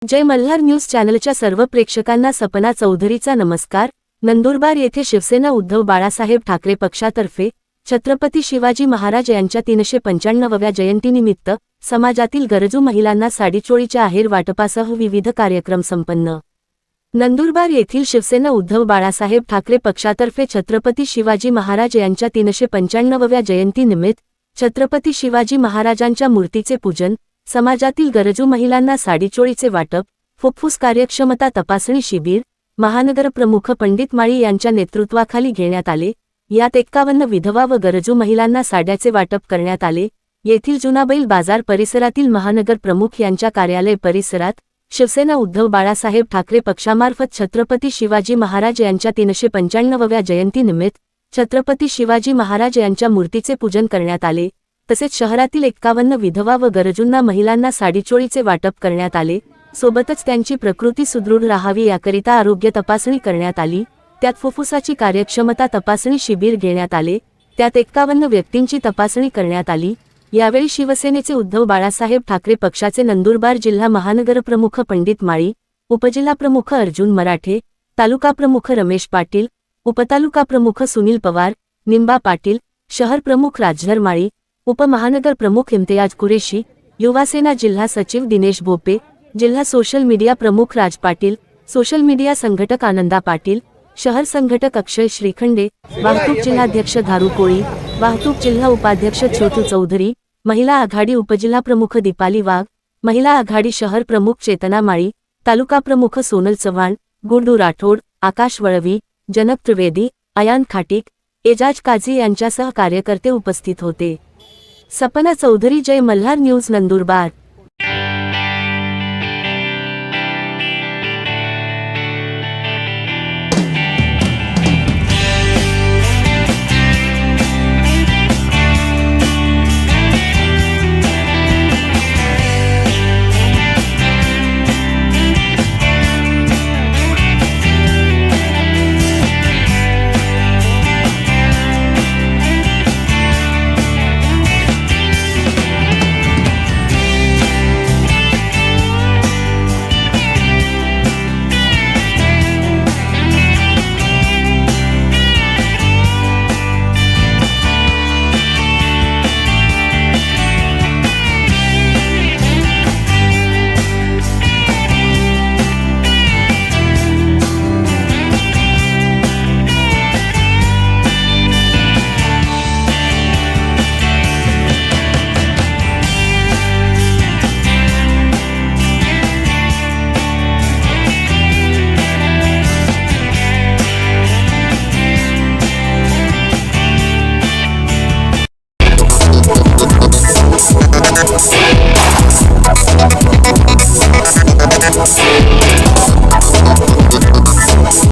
जय Malhar news चॅनलच्या सर्व प्रेक्षकांना सपना चौधरीचा नमस्कार। नंदुरबार येथे शिवसेना उद्धव बाळासाहेब ठाकरे पक्षातर्फे छत्रपती शिवाजी महाराज यांच्या 395व्या जयंतीनिमित्त समाजातील गरजू महिलांना साडीचोळीच्या आहेर वाटपासह विविध कार्यक्रम संपन्न। नंदुरबार येथील शिवसेना उद्धव बाळासाहेब ठाकरे पक्षातर्फे छत्रपती शिवाजी महाराज यांच्या 395व्या जयंतीनिमित्त छत्रपती शिवाजी महाराजांच्या मूर्तीचे पूजन, समाजातील गरजू महिलांना साडीचोळीचे वाटप, फुफ्फुस कार्यक्षमता तपासणी शिबिर महानगर प्रमुख पंडित माळी यांच्या नेतृत्वाखाली घेण्यात आले। यात 51 विधवा व गरजू महिलांना साड्याचे वाटप करण्यात आले। येथील जुनाबैल बाजार परिसरातील महानगर प्रमुख यांच्या कार्यालय परिसरात शिवसेना उद्धव बाळासाहेब ठाकरे पक्षामार्फत छत्रपती शिवाजी महाराज यांच्या 395व्या जयंतीनिमित्त छत्रपती शिवाजी महाराज यांच्या मूर्तीचे पूजन करण्यात आले। तसेच शहरातील 51 विधवा व गरजूंना महिलांना साडीचोळीचे वाटप करण्यात आले। सोबतच त्यांची प्रकृती सुदृढ राहावी याकरिता आरोग्य तपासणी करण्यात आली। त्यात फुफ्फुसाची कार्यक्षमता तपासणी शिबिर घेण्यात आले। त्यात 51 व्यक्तींची तपासणी करण्यात आली। यावेळी शिवसेनेचे उद्धव बाळासाहेब ठाकरे पक्षाचे नंदुरबार जिल्हा महानगर प्रमुख पंडित माळी, उपजिल्हा प्रमुख अर्जुन मराठे, तालुका प्रमुख रमेश पाटील, उपतालुका प्रमुख सुनील पवार, निंबा पाटील, शहर प्रमुख राजधर माळी, उपमहानगर प्रमुख इम्तियाज कुरेशी, युवासेना जिल्हा सचिव दिनेश भोपे, जिल्हा सोशल मीडिया प्रमुख राज पाटील, सोशल मीडिया संघटक आनंदा पाटील, शहर संघटक अक्षय श्रीखंडे, वाहतूक जिल्हाध्यक्ष धारू कोळी, वाहतूक जिल्हा उपाध्यक्ष छोटू चौधरी, महिला आघाडी उपजिल्हा प्रमुख दीपाली वाघ, महिला आघाडी शहर प्रमुख चेतना माळी, तालुका प्रमुख सोनल चव्हाण, गुंडू राठोड, आकाश वळवी, जनक त्रिवेदी, अयान खाटिक, एजाज काझी यांच्यासह कार्यकर्ते उपस्थित होते। सपना चौधरी, जय मल्हार न्यूज, नंदुरबार।